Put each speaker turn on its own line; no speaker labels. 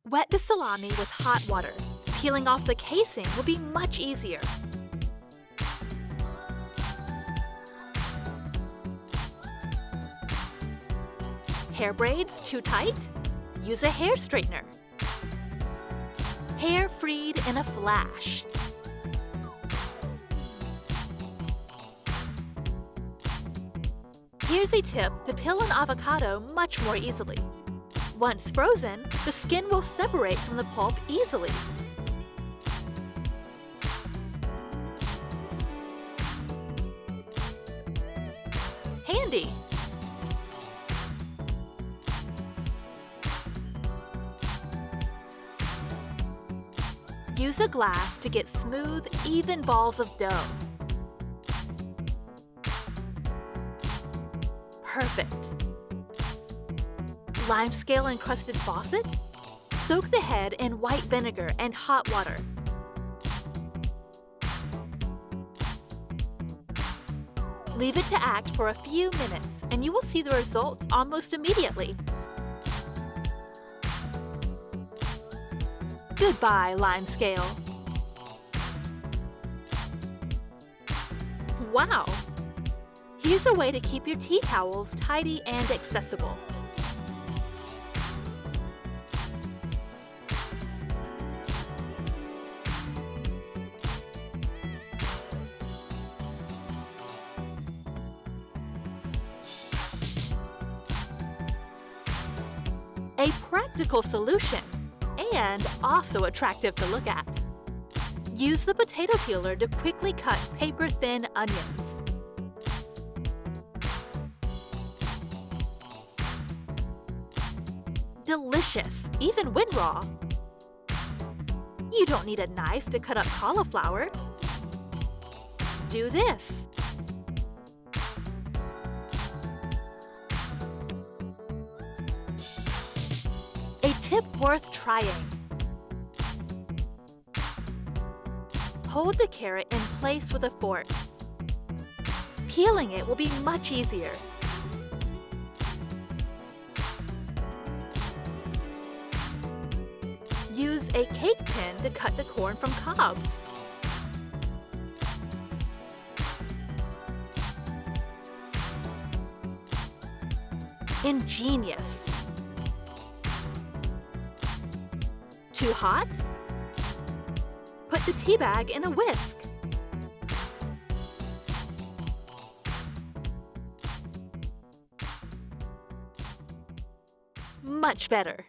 Wet the salami with hot water. Peeling off the casing will be much easier. Hair braids too tight? Use a hair straightener. Hair freed in a flash. Here's a tip to peel an avocado much more easily. Once frozen, the skin will separate from the pulp easily. Handy! Use a glass to get smooth, even balls of dough. Perfect! Limescale encrusted faucet? Soak the head in white vinegar and hot water. Leave it to act for a few minutes and you will see the results almost immediately. Goodbye, limescale. Wow! Here's a way to keep your tea towels tidy and accessible. A practical solution, and also attractive to look at. Use the potato peeler to quickly cut paper-thin onions. Delicious, even when raw. You don't need a knife to cut up cauliflower. Do this. A tip worth trying. Hold the carrot in place with a fork. Peeling it will be much easier. Use a cake tin to cut the corn from cobs. Ingenious. Too hot? Put the tea bag in a whisk. Much better.